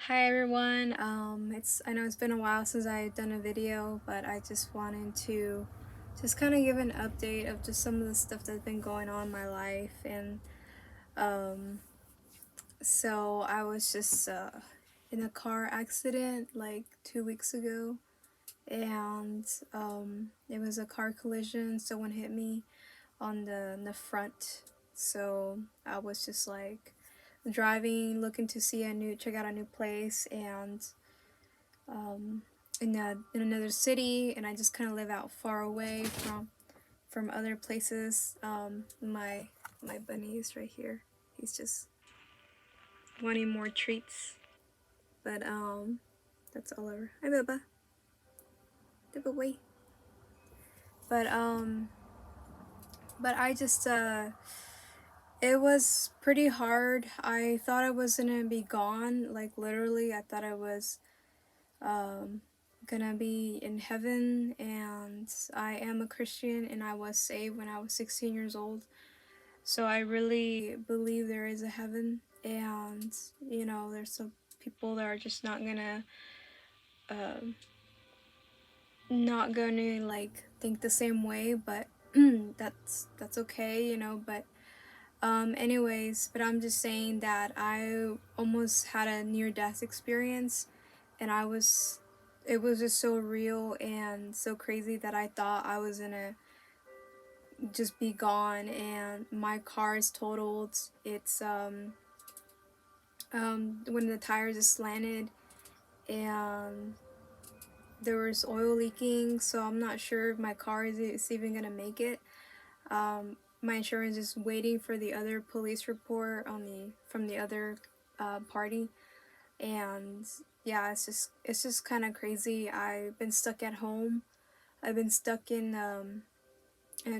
Hi everyone. I know it's been a while since I've done a video, but I just wanted to just kind of give an update of just some of the stuff that's been going on in my life. And um, so I was just in a car accident like 2 weeks ago, and it was a car collision. Someone hit me on the front, so I was just like driving, looking to check out a new place, and um, in another city, and I just kind of live out far away from other places. My bunny is right here. He's just wanting more treats, but that's all over. Hi, Bubba. Bubba, wait. But but I just it was pretty hard. I thought I was gonna be gone, like literally. I thought I was um, gonna be in heaven, and I am a Christian, and I was saved when I was 16 years old. So I really believe there is a heaven, and there's some people that are just uh, not gonna like think the same way, but that's okay, But anyways, but I'm just saying that I almost had a near-death experience, and it was just so real and so crazy that I thought I was gonna just be gone, and my car is totaled. It's when the tires is slanted, and there was oil leaking, so I'm not sure if my car is even gonna make it. My insurance is waiting for the other police report from the other party, and yeah, it's just kind of crazy. I've been stuck at home. I've been stuck in a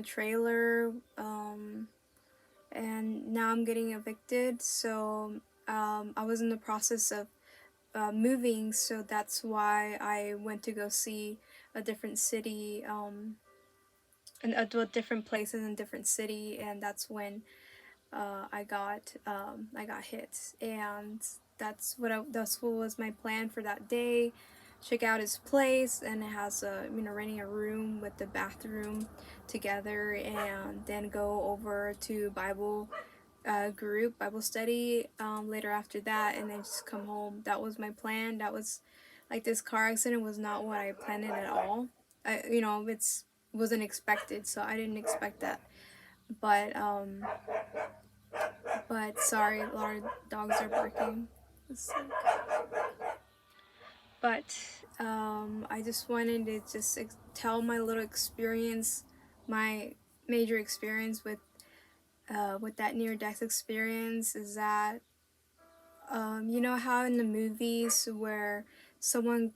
trailer, and now I'm getting evicted. So I was in the process of moving, so that's why I went to go see a different city, and different places in different city, and that's when I got hit, and that's what was my plan for that day. Check out his place, and it has renting a room with the bathroom together, and then go over to Bible study later after that, and then just come home. That was my plan. That was like, this car accident was not what I planned it at all. It's wasn't expected, so I didn't expect that. But sorry, a lot of dogs are barking. But I just wanted to just tell my little experience, my major experience with that near death experience, is that you know how in the movies where someone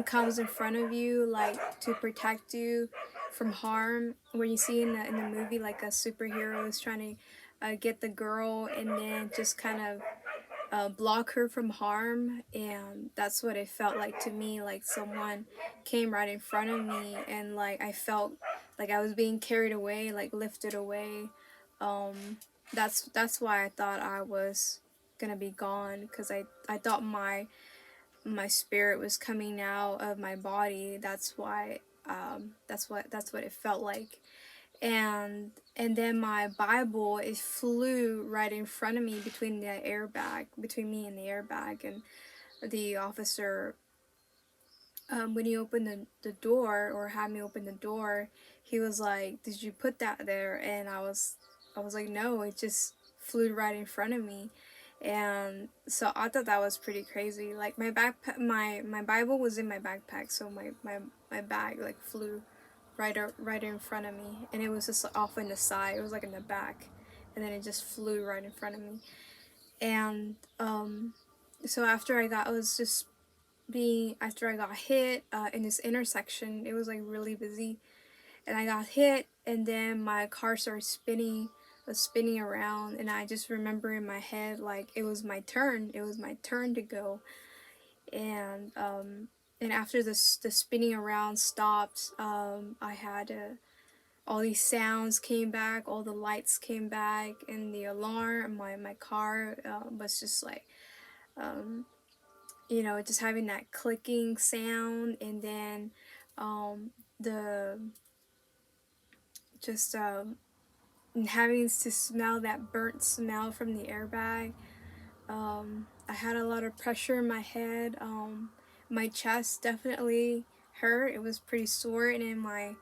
comes in front of you, like, to protect you from harm, where you see in the movie, like, a superhero is trying to get the girl, and then just kind of block her from harm. And that's what it felt like to me, like someone came right in front of me, and like I felt like I was being carried away, like lifted away. um that's why I thought I was gonna be gone, because I thought my spirit was coming out of my body. That's why that's what it felt like. And then my Bible, it flew right in front of me, between me and the airbag. And the officer, when he opened the door, or had me open the door, he was like, "Did you put that there?" And I was like, "No, it just flew right in front of me." And so I thought that was pretty crazy. Like, my Bible was in my backpack, so my bag like flew right in front of me, and it was just off in the side. It was like in the back, and then it just flew right in front of me. And so after I got hit in this intersection, it was like really busy, and I got hit, and then my car started spinning around, and I just remember in my head, like, it was my turn. It was my turn to go. And after the spinning around stopped, I had all these sounds came back, all the lights came back, and the alarm, my car was just like, um, just having that clicking sound, and then the just having to smell that burnt smell from the airbag. I had a lot of pressure in my head. My chest definitely hurt. It was pretty sore, and in my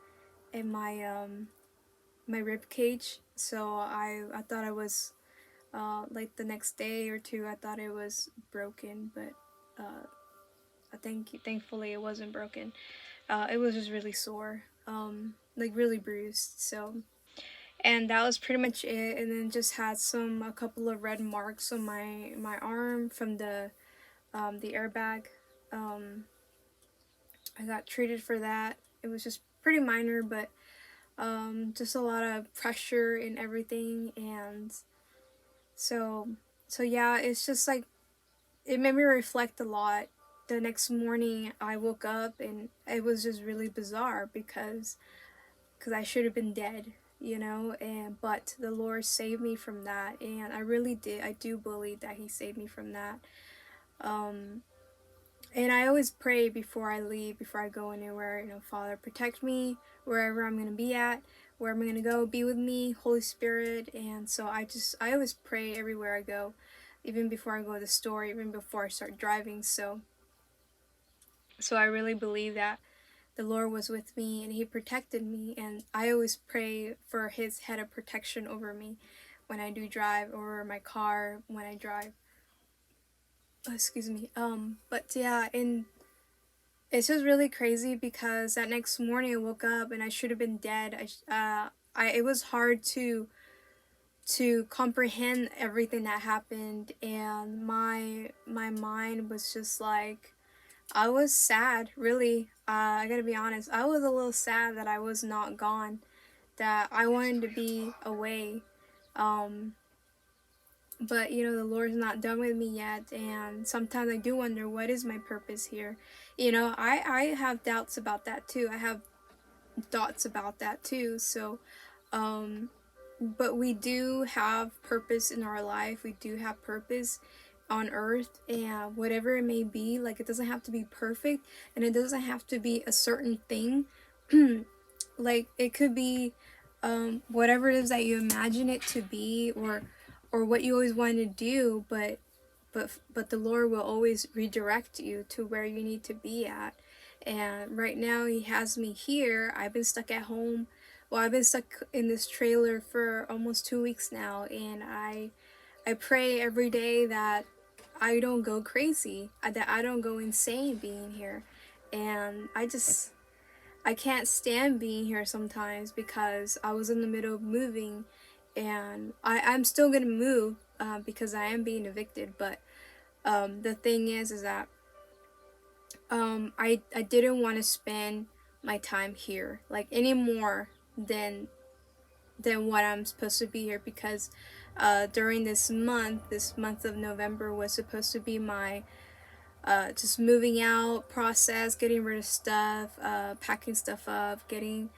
rib cage. So I thought I was like the next day or two. I thought it was broken, but thankfully it wasn't broken. It was just really sore, like really bruised. So, and that was pretty much it. And then just had a couple of red marks on my arm from the airbag. Um, I got treated for that. It was just pretty minor, but just a lot of pressure and everything. And so so yeah, it's just like it made me reflect a lot. The next morning I woke up and it was just really bizarre because I should have been dead, and but the Lord saved me from that, and I do believe that he saved me from that. Um and I always pray before I leave, before I go anywhere, Father, protect me wherever I'm going to be at, where I'm going to go, be with me, Holy Spirit. And so I always pray everywhere I go, even before I go to the store, even before I start driving. So I really believe that the Lord was with me and he protected me, and I always pray for his head of protection over me when I do drive, over my car when I drive. Oh, excuse me. But yeah, and it's just really crazy because that next morning I woke up and I should have been dead. It was hard to comprehend everything that happened, and my mind was just like, I was sad, really. I gotta be honest. I was a little sad that I was not gone, that I wanted to be away. Um, but the Lord's not done with me yet, and sometimes I do wonder, what is my purpose here. I have doubts about that too. I have thoughts about that too. So um but we do have purpose in our life. We do have purpose on earth, and whatever it may be, like, it doesn't have to be perfect, and it doesn't have to be a certain thing. Like, it could be whatever it is that you imagine it to be, or what you always wanted to do, but the Lord will always redirect you to where you need to be at. And right now he has me here. I've been stuck at home. Well, I've been stuck in this trailer for almost 2 weeks now, and I pray every day that I don't go crazy, that I don't go insane being here. And I can't stand being here sometimes because I was in the middle of moving, and I'm still gonna move because I am being evicted. But the thing is that I didn't want to spend my time here like any more than what I'm supposed to be here, because during this month of November was supposed to be my just moving out process, getting rid of stuff, packing stuff up, getting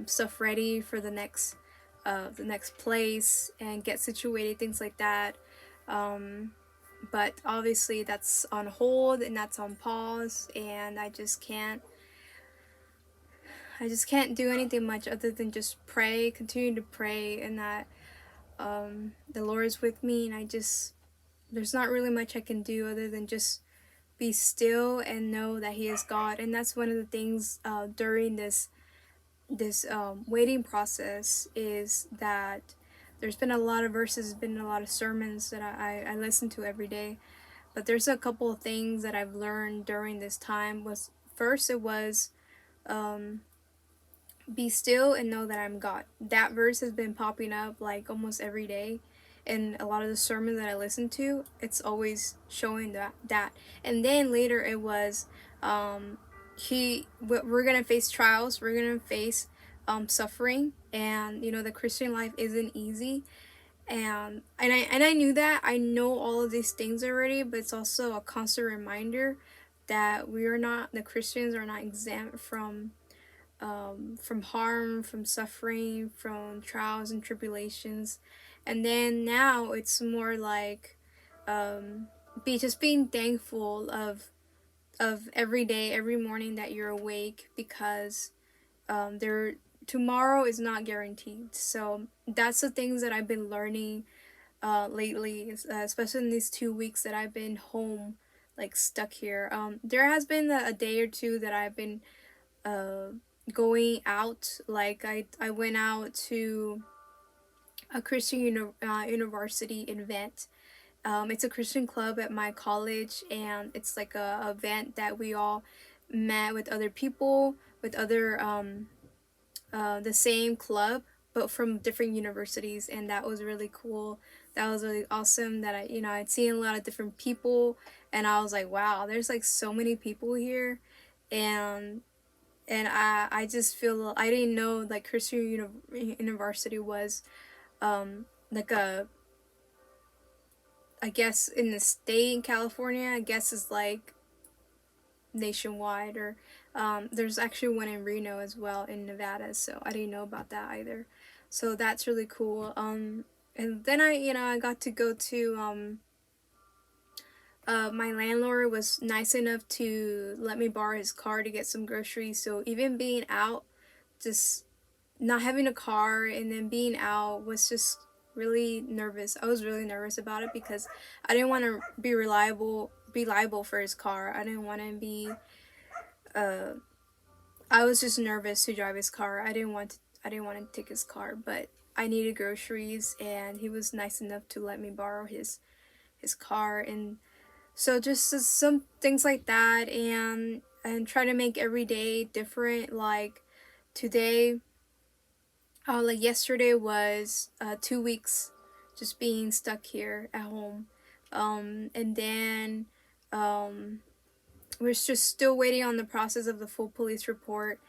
stuff ready for the next place, and get situated, things like that. But obviously that's on hold and that's on pause, and I just can't do anything much other than just pray, continue to pray, and that the Lord is with me, and there's not really much I can do other than just be still and know that he is God. And that's one of the things during this waiting process, is that there's been a lot of verses, been a lot of sermons that I listen to every day, but there's a couple of things that I've learned during this time. Was first, it was um, be still and know that I'm God. That verse has been popping up like almost every day, and a lot of the sermons that I listen to, it's always showing that. And then later it was, we're gonna face trials, we're gonna face suffering, and the Christian life isn't easy. And I knew that. I know all of these things already, but it's also a constant reminder that the Christians are not exempt from harm, from suffering, from trials and tribulations. And then now it's more like being thankful of every day, every morning that you're awake, because there tomorrow is not guaranteed. So that's the things that I've been learning lately, especially in these 2 weeks that I've been home, like stuck here. There has been a day or two that I've been uh, going out. Like I went out to a University event. It's a Christian club at my college, and it's like a event that we all met with other people, with other the same club, but from different universities, and that was really cool. That was really awesome. That I'd seen a lot of different people, and I was like, wow, there's like so many people here, and I just feel I didn't know like University was like a, I guess in the state in California, I guess is like nationwide, or there's actually one in Reno as well in Nevada, so I didn't know about that either. So that's really cool. And then I got to go to my landlord was nice enough to let me borrow his car to get some groceries. So even being out, just not having a car and then being out was just really nervous. I was really nervous about it because I didn't want to be liable for his car. I didn't want to be uh I was just nervous to drive his car. I didn't want to take his car, but I needed groceries, and he was nice enough to let me borrow his car. And so just some things like that, and try to make every day different. Like today, like yesterday was 2 weeks just being stuck here at home, and then we're just still waiting on the process of the full police report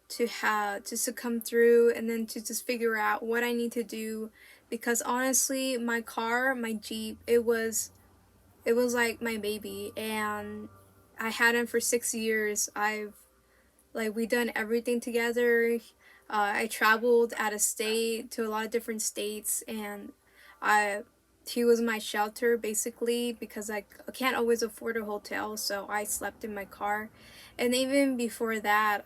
to have just to come through, and then to just figure out what I need to do, because honestly my Jeep, it was like my baby, and I had him for 6 years. I've like we done everything together. I traveled out of state to a lot of different states, and I he was my shelter basically, because I can't always afford a hotel, so I slept in my car. And even before that,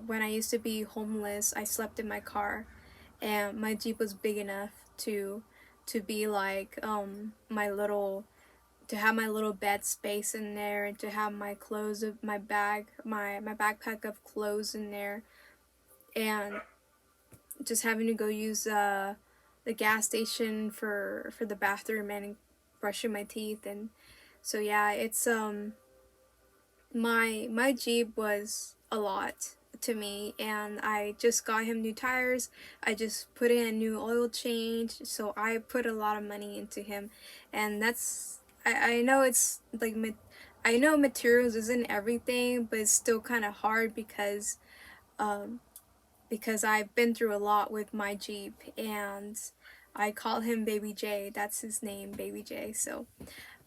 when I used to be homeless, I slept in my car, and my Jeep was big enough to be like my little to have my little bed space in there, and to have my clothes of my bag my backpack of clothes in there, and just having to go use the gas station for the bathroom and brushing my teeth. And so yeah, it's my Jeep was a lot to me, and I just got him new tires. I just put in a new oil change, so I put a lot of money into him. And that's I know it's like I know materials isn't everything, but it's still kind of hard um because I've been through a lot with my Jeep, and I call him Baby J. That's his name, Baby J. So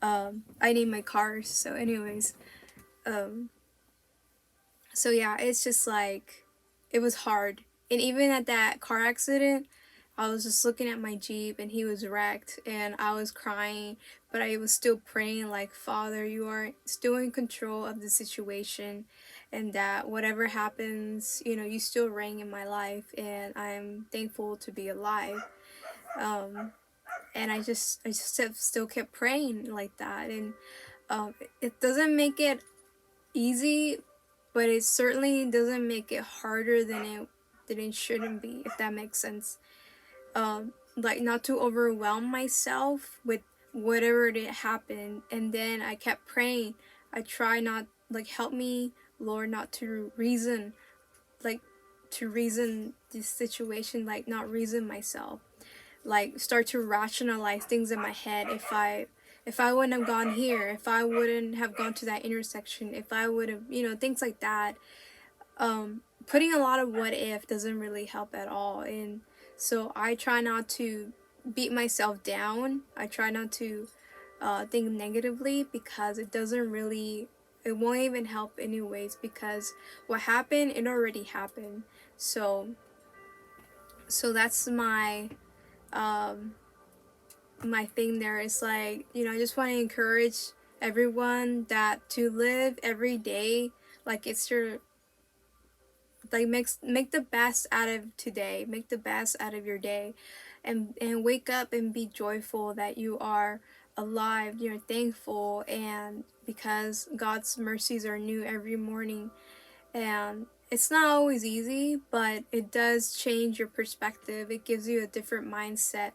I need my cars. So anyways, um so yeah, it's just like it was hard. And even at that car accident, I was just looking at my Jeep, and he was wrecked, and I was crying, but I was still praying like, Father, you are still in control of the situation, and that whatever happens, you still reign in my life, and I'm thankful to be alive. Um, and I just have still kept praying like that. And it doesn't make it easy, but it certainly doesn't make it harder than it shouldn't be, if that makes sense. Like not to overwhelm myself with whatever did happen. And then I kept praying. I try not, like, help me, Lord, not to reason, like to reason this situation, like not reason myself, like start to rationalize things in my head. If I wouldn't have gone here, if I wouldn't have gone to that intersection, if I would have, things like that. Putting a lot of what if doesn't really help at all. And so I try not to beat myself down. I try not to think negatively, because it won't even help anyways, because what happened, it already happened. So that's um my thing there. Is like, I just want to encourage everyone that to live every day like it's your, like, make the best out of today, make the best out of your day, and wake up and be joyful that you are alive, you're thankful, and because God's mercies are new every morning. And it's not always easy, but it does change your perspective. It gives you a different mindset.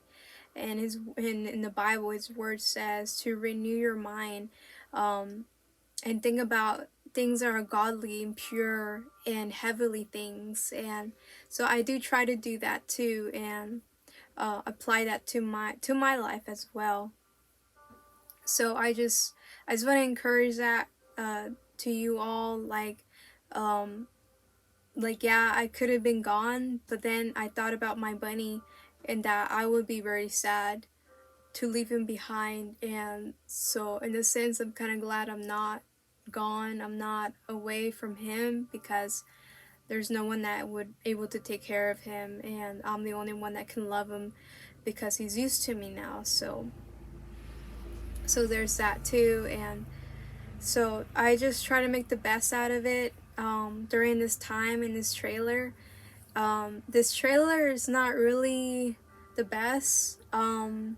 And in the Bible, his word says to renew your mind, um, and think about things that are godly and pure and heavenly things. And so I do try to do that too, and apply that to my life as well. So I just want to encourage that to you all, um, yeah, I could have been gone, but then I thought about my bunny and that I would be very sad to leave him behind. And so in a sense, I'm kind of glad I'm not gone, I'm not away from him, because there's no one that would able to take care of him, and I'm the only one that can love him because he's used to me now. So there's that too. And so I just try to make the best out of it during this time in this trailer. This trailer is not really the best. I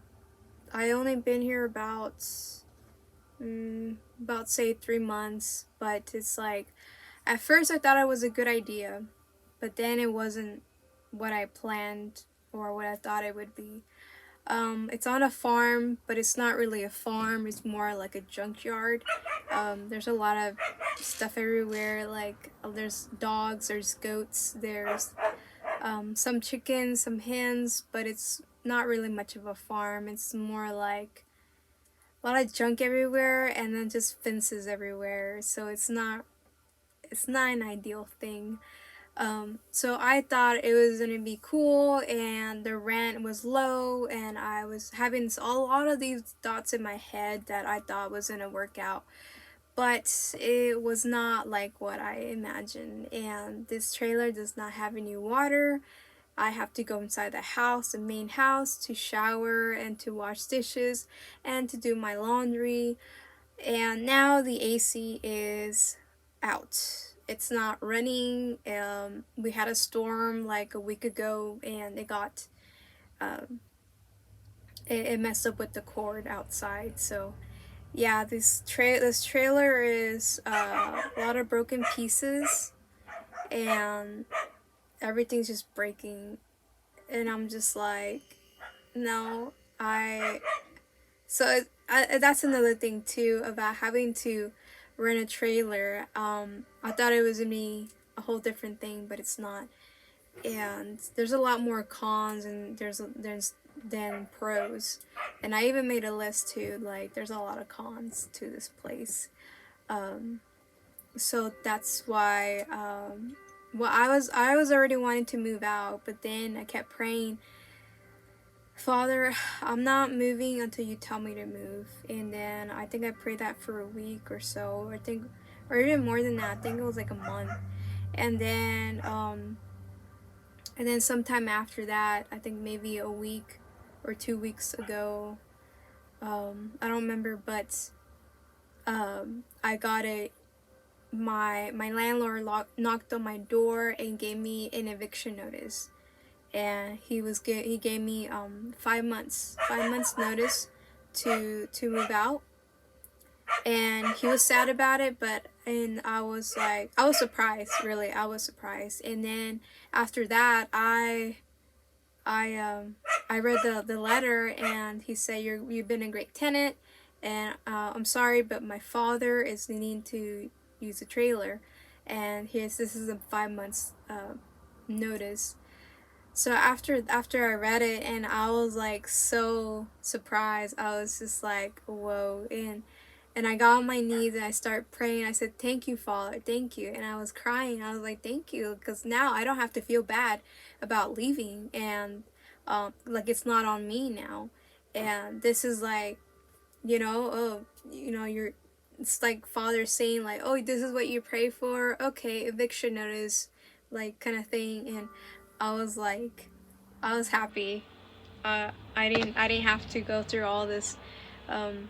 only been here about say 3 months, but it's like at first I thought it was a good idea, but then it wasn't what I planned or what I thought it would be. It's on a farm, but it's not really a farm. It's more like a junkyard. There's a lot of stuff everywhere. Like there's dogs, there's goats, there's some chickens, some hens, but it's not really much of a farm. It's more like a lot of junk everywhere, and then just fences everywhere. So it's not an ideal thing. So I thought it was gonna be cool, and the rent was low, and I was having a lot of these thoughts in my head that I thought was gonna work out, but it was not like what I imagined. And this trailer does not have any water. I have to go inside the house, the main house, to shower and to wash dishes and to do my laundry. And now the AC is out. It's not running. We had a storm like a week ago, and um, it messed up with the cord outside. So yeah, this trailer is a lot of broken pieces, and everything's just breaking. And I'm just like, no, I So that's another thing too about having to rent a trailer. I thought it was gonna be a whole different thing, but it's not. And there's a lot more cons, and there's than pros. And I even made a list too. Like there's a lot of cons to this place. Um, so that's why. Well, I was already wanting to move out, but then I kept praying, Father, I'm not moving until you tell me to move. And then I think I prayed that for a week or so. Or even more than that. I think it was like a month. And then sometime after that, I think maybe a week or 2 weeks ago, I don't remember, but I got my landlord knocked on my door and gave me an eviction notice. And he gave me 5 months notice to move out. And he was sad about it, and I was like, I was surprised, really. I was surprised. And then after that, I read the letter, and he said, you've been a great tenant, and I'm sorry, but my father is needing to use a trailer, and this is a 5 months notice. So after I read it, and I was like so surprised. I was just like, whoa. And I got on my knees and I started praying. I said, thank you, Father, thank you. And I was crying. I was like, thank you, because now I don't have to feel bad about leaving. And like it's not on me now. And this is like, oh, you're, it's like Father saying like, oh, this is what you pray for. Okay, eviction notice, like kind of thing. And I was like, I was happy. I didn't have to go through all this, um,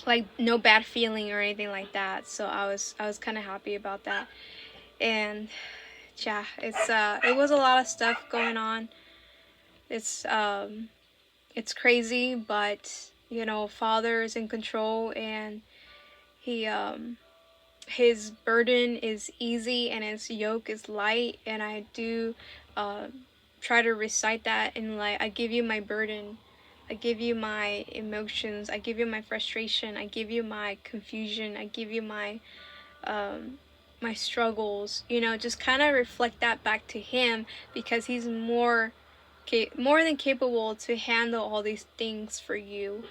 like no bad feeling or anything like that. So I was kind of happy about that. And yeah, it was a lot of stuff going on. It's it's crazy, but you know, Father is in control, and he his burden is easy and his yoke is light. And I do uh, try to recite that, and like, I give you my burden, I give you my emotions, I give you my frustration, I give you my confusion, I give you um, my struggles, you know, just kind of reflect that back to him, because he's more than capable to handle all these things for you.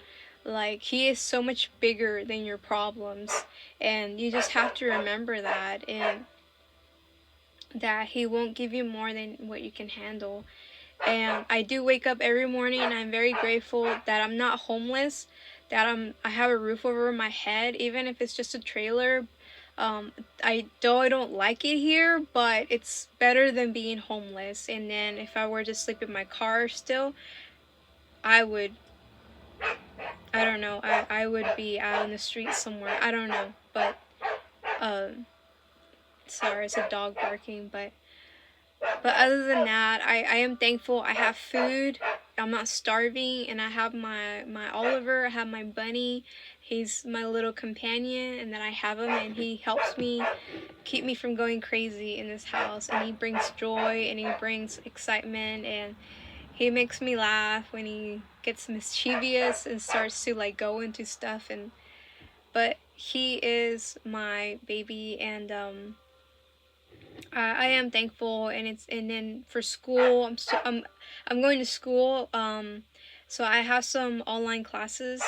Like, he is so much bigger than your problems, and you just have to remember that, and that he won't give you more than what you can handle. And I do wake up every morning, and I'm very grateful that I'm not homeless, that I have a roof over my head, even if it's just a trailer. I don't like it here, but it's better than being homeless. And then if I were to sleep in my car still, I would, I don't know, I would be out in the street somewhere. I don't know, but um sorry, it's a dog barking, but other than that, I am thankful I have food. I'm not starving, and I have my Oliver, I have my bunny. He's my little companion, and then I have him, and he helps me keep me from going crazy in this house, and he brings joy, and he brings excitement, and he makes me laugh when he gets mischievous and starts to like go into stuff. And but he is my baby, and I am thankful. And then for school, I'm going to school. So I have some online classes,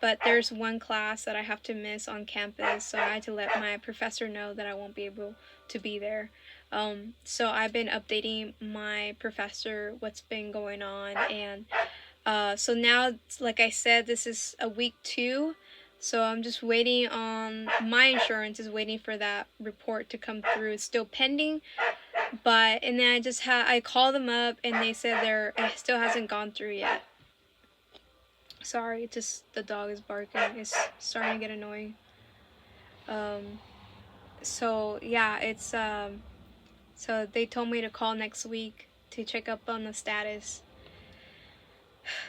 but there's one class that I have to miss on campus. So I had to let my professor know that I won't be able to be there. So I've been updating my professor what's been going on, and so now, like I said, this is a week 2. So I'm just waiting on, my insurance is waiting for that report to come through. It's still pending, but, and then I called them up, and they said it still hasn't gone through yet. Sorry, it's just the dog is barking. It's starting to get annoying. So yeah, so they told me to call next week to check up on the status.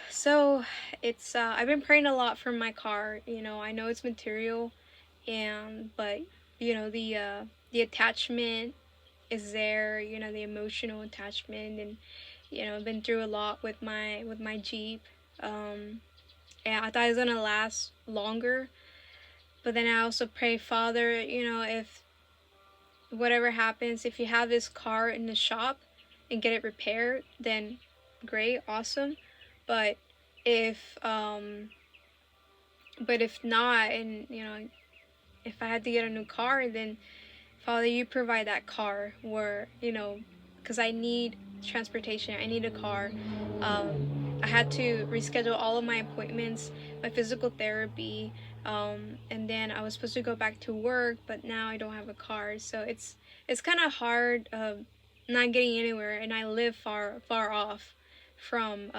So it's I've been praying a lot for my car. You know, I know it's material, but you know, the attachment is there. You know, the emotional attachment, and you know, I've been through a lot with my Jeep. And I thought it was gonna last longer, but then I also pray, Father, you know, if whatever happens, if you have this car in the shop and get it repaired, then great, awesome. But if not, and you know, if I had to get a new car, then Father, you provide that car, where, you know, because I need transportation, I need a car. I had to reschedule all of my appointments, my physical therapy, and then I was supposed to go back to work, but now I don't have a car, so it's kind of hard, not getting anywhere, and I live far off from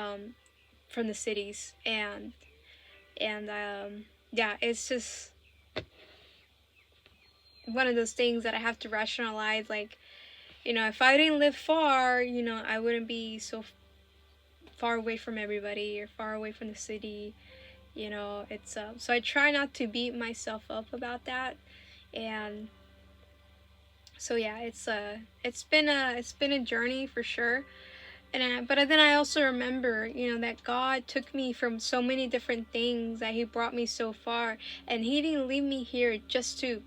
the cities, and yeah, it's just one of those things that I have to rationalize. Like, you know, if I didn't live far, you know, I wouldn't be so far away from everybody or far away from the city. You know, it's so I try not to beat myself up about that. And so yeah, it's been a journey for sure. But then I also remember, you know, that God took me from so many different things, that he brought me so far, and he didn't leave me here just to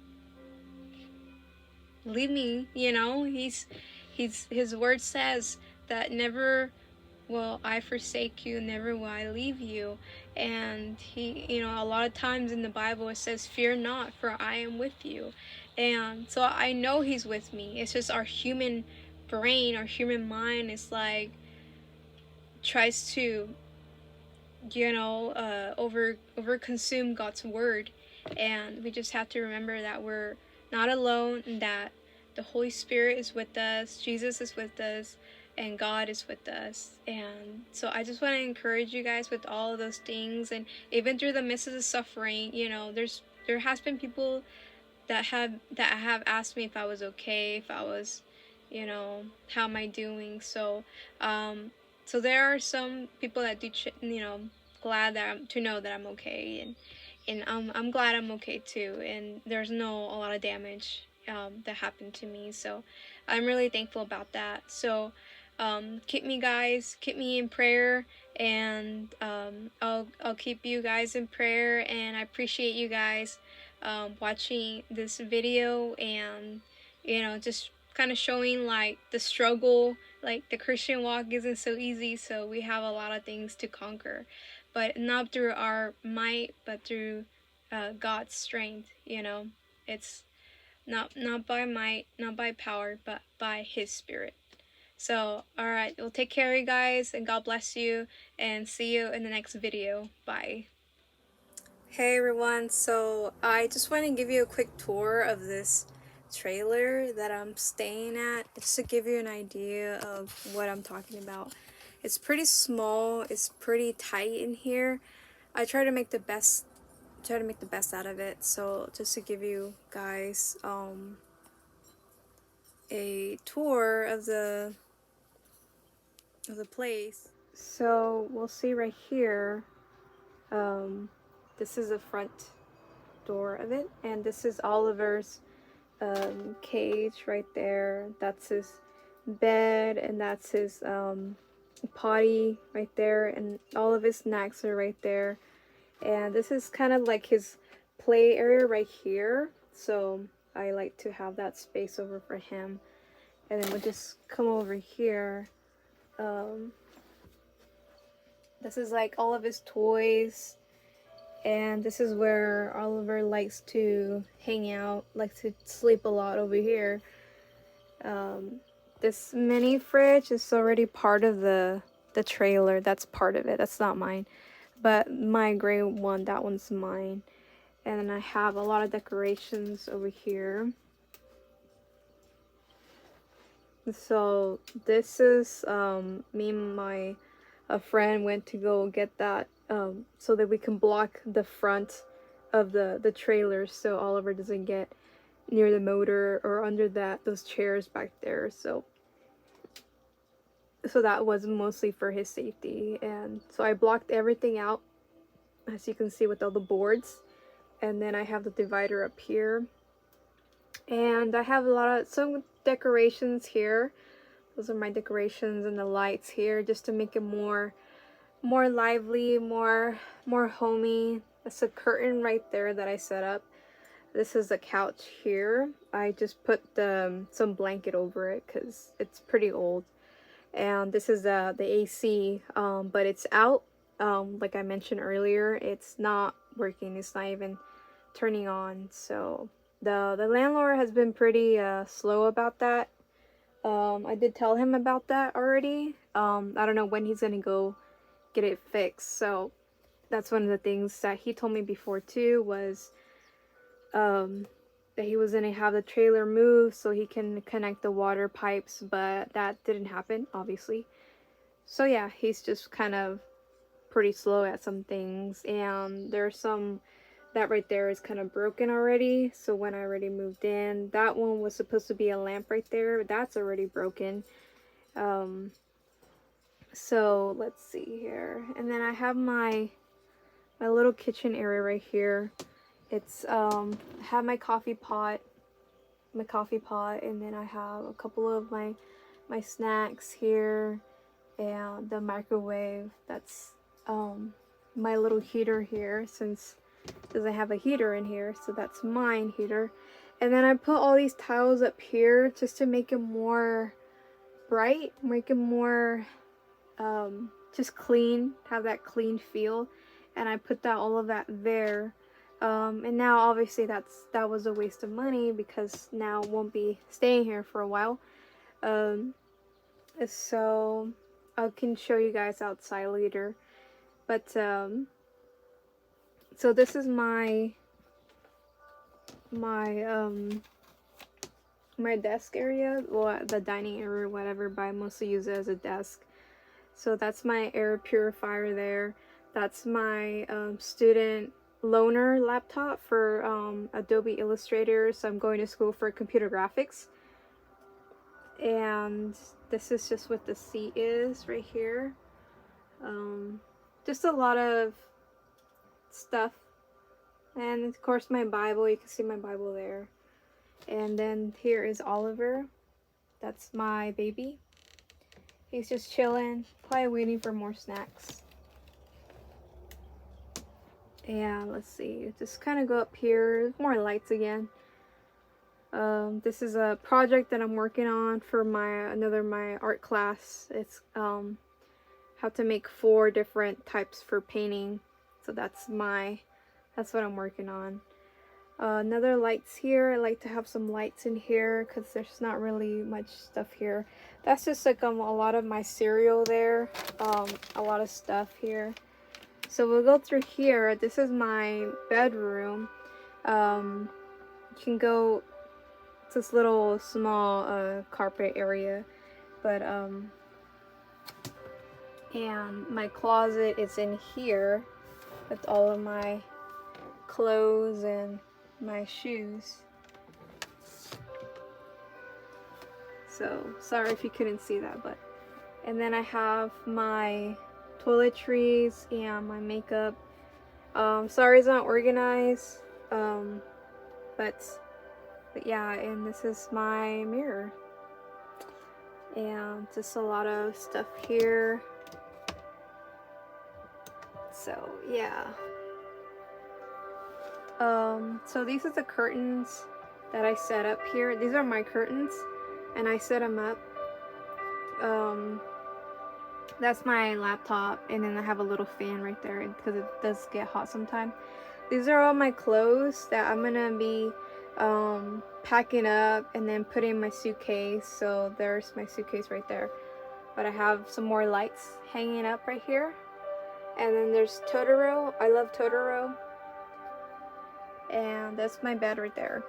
leave me, you know. His word says that never will I forsake you, never will I leave you. And he, you know, a lot of times in the Bible it says, fear not, for I am with you. And so I know he's with me. It's just our human brain, our human mind is like, tries to, you know, over consume God's word. And we just have to remember that we're not alone, and that the Holy Spirit is with us, Jesus is with us, and God is with us. And so I just want to encourage you guys with all of those things. And even through the midst of the suffering, you know, there has been people that have asked me if I was okay, if I was, you know, how am I doing. So so there are some people that do you know, glad that to know that I'm okay, and I'm glad I'm okay too, and there's no a lot of damage that happened to me, so I'm really thankful about that. So keep me, guys, keep me in prayer, and I'll keep you guys in prayer, and I appreciate you guys watching this video, and you know, just kind of showing like the struggle, like the Christian walk isn't so easy, so we have a lot of things to conquer, but not through our might, but through God's strength. You know, it's not by might, not by power, but by His Spirit. So, alright, well, take care, you guys, and God bless you, and see you in the next video. Bye. Hey everyone, so I just want to give you a quick tour of this trailer that I'm staying at, just to give you an idea of what I'm talking about. It's pretty small, it's pretty tight in here. I try to make the best out of it. So just to give you guys a tour of the place. So we'll see right here. This is the front door of it, and this is Oliver's cage right there. That's his bed, and that's his potty right there, and all of his snacks are right there. And this is kind of like his play area right here, so I like to have that space over for him. And then we'll just come over here. This is like all of his toys, and this is where Oliver likes to hang out, likes to sleep a lot over here. This mini fridge is already part of the trailer. That's part of it. That's not mine. But my gray one, that one's mine. And then I have a lot of decorations over here. So this is me and a friend went to go get that so that we can block the front of the trailer, so Oliver doesn't get near the motor or under those chairs back there. So that was mostly for his safety, and so I blocked everything out, as you can see, with all the boards. And then I have the divider up here, and I have some decorations here. Those are my decorations, and the lights here, just to make it more lively, more homey. That's a curtain right there that I set up. This is a couch here. I just put some blanket over it because it's pretty old. And this is the AC, but it's out. Like I mentioned earlier, it's not working. It's not even turning on. So the landlord has been pretty slow about that. I did tell him about that already. I don't know when he's gonna go get it fixed. So that's one of the things that he told me before too, was that he was gonna have the trailer moved so he can connect the water pipes, but that didn't happen, obviously. So yeah, he's just kind of pretty slow at some things, and there's some that right there is kind of broken already. So when I already moved in, that one was supposed to be a lamp right there, but that's already broken. So let's see here, and then I have my little kitchen area right here. It's I have my coffee pot, and then I have a couple of my snacks here, and the microwave. That's my little heater here, since it doesn't have a heater in here, so that's mine heater. And then I put all these tiles up here just to make it more bright, make it more just clean, have that clean feel. And I put all of that there. And now obviously that was a waste of money, because now it won't be staying here for a while. So I can show you guys outside later. But so this is my my desk area, well, the dining area or whatever, but I mostly use it as a desk. So that's my air purifier there. That's my student loaner laptop for Adobe Illustrator. So I'm going to school for computer graphics. And this is just what the seat is right here. Just a lot of stuff. And of course my Bible, you can see my Bible there. And then here is Oliver. That's my baby. He's just chilling, probably waiting for more snacks. And let's see, just kind of go up here, more lights again. This is a project that I'm working on for my art class. It's how to make 4 different types for painting. So that's what I'm working on. Another lights here. I like to have some lights in here because there's not really much stuff here. That's just like a lot of my cereal there. A lot of stuff here. So we'll go through here. This is my bedroom. You can go, it's this little small carpet area, but and my closet is in here with all of my clothes and my shoes. So sorry if you couldn't see that, but and then I have my toiletries and my makeup. Sorry it's not organized, but yeah, and this is my mirror and just a lot of stuff here. So yeah. So these are the curtains that I set up here. These are my curtains, and I set them up. That's my laptop, and then I have a little fan right there because it does get hot sometimes. These are all my clothes that I'm gonna be packing up and then putting in my suitcase. So there's my suitcase right there. But I have some more lights hanging up right here. And then there's Totoro. I love Totoro. And that's my bed right there.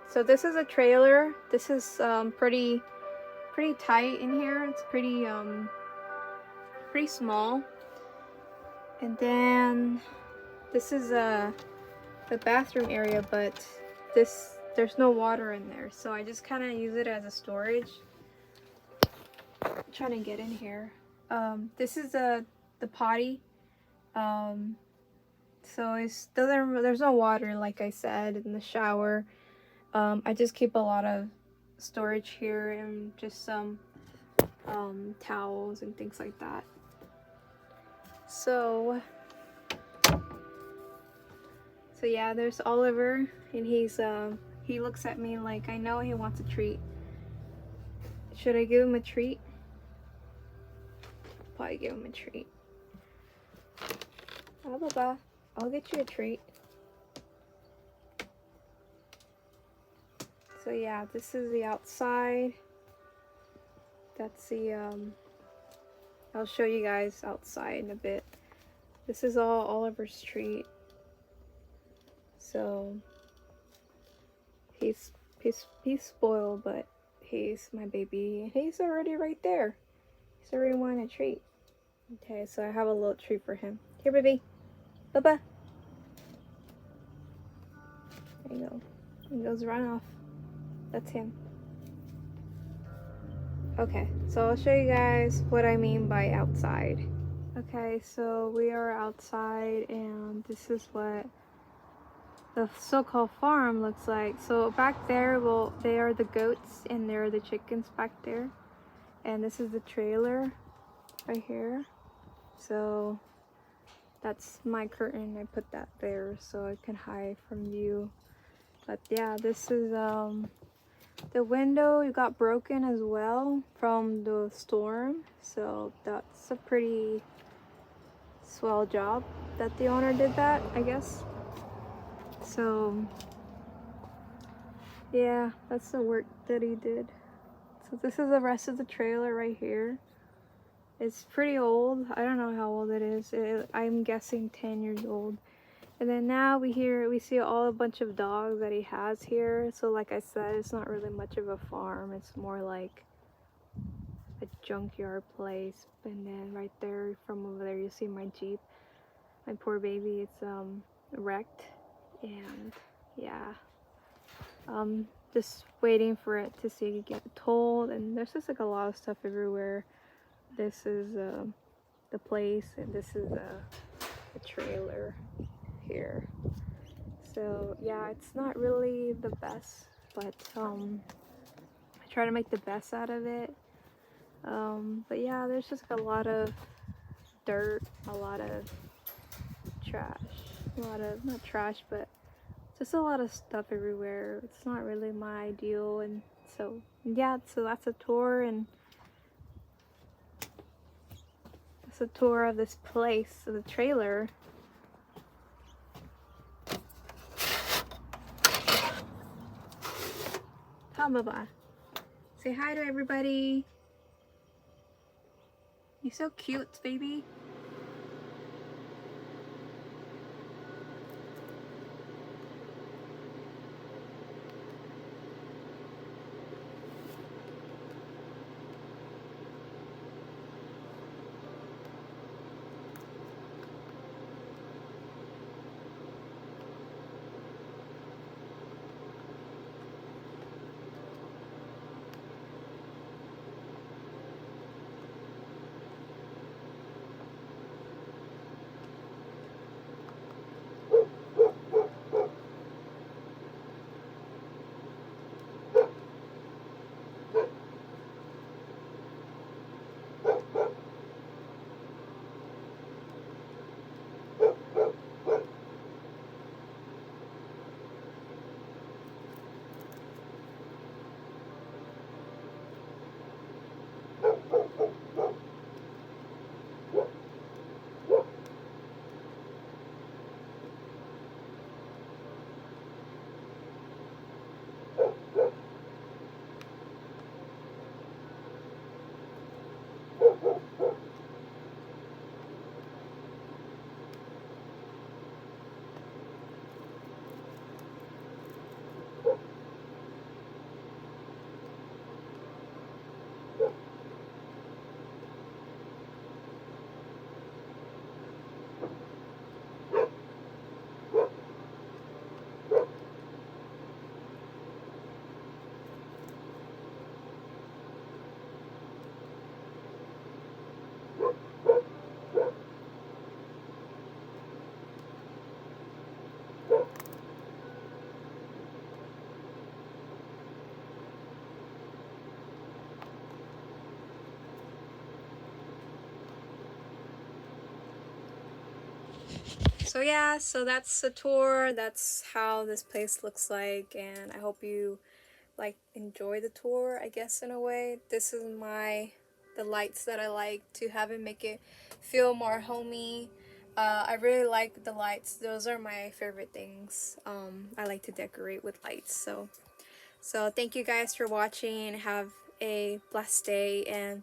So this is a trailer. This is pretty tight in here. It's pretty small. And then this is the bathroom area, but there's no water in there, so I just kind of use it as a storage. I'm trying to get in here. This is the potty. So there's no water, like I said, in the shower. I just keep a lot of storage here and just some towels and things like that. So yeah, there's Oliver, and he looks at me like I know he wants a treat. Should I give him a treat? Probably give him a treat. Oh, Baba, I'll get you a treat. So yeah, this is the outside. That's the I'll show you guys outside in a bit. This is all Oliver's treat. So he's spoiled, but he's my baby. He's already right there. He's already wanting a treat. Okay, so I have a little treat for him. Here, baby. Baba. There you go. He goes run off. That's him. Okay, so I'll show you guys what I mean by outside. Okay, so we are outside, and this is what the so-called farm looks like. So back there, well, they are the goats, and there are the chickens back there. And this is the trailer right here. So that's my curtain. I put that there so I can hide from view. But yeah, this is the window. It got broken as well from the storm. So that's a pretty swell job that the owner did that, I guess. So yeah, that's the work that he did. So this is the rest of the trailer right here. It's pretty old. I don't know how old it is. I'm guessing 10 years old. And then now we see all a bunch of dogs that he has here. So like I said, it's not really much of a farm. It's more like a junkyard place. And then right there, from over there, you see my Jeep. My poor baby, it's wrecked. And yeah, just waiting for it to see get towed. And there's just like a lot of stuff everywhere. This is the place, and this is a trailer here. So yeah, it's not really the best, but I try to make the best out of it. But yeah, there's just a lot of dirt, a lot of trash, a lot of, not trash, but just a lot of stuff everywhere. It's not really my ideal. And so yeah, so that's a tour, and that's a tour of this place, of the trailer. Baba, say hi to everybody. You're so cute, baby. So yeah, so that's the tour. That's how this place looks like, and I hope you like enjoy the tour, I guess, in a way. This is the lights that I like to have it make it feel more homey. I really like the lights. Those are my favorite things. I like to decorate with lights. So thank you guys for watching. Have a blessed day, and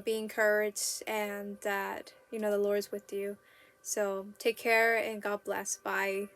be encouraged, and that the Lord is with you. So take care, and God bless. Bye.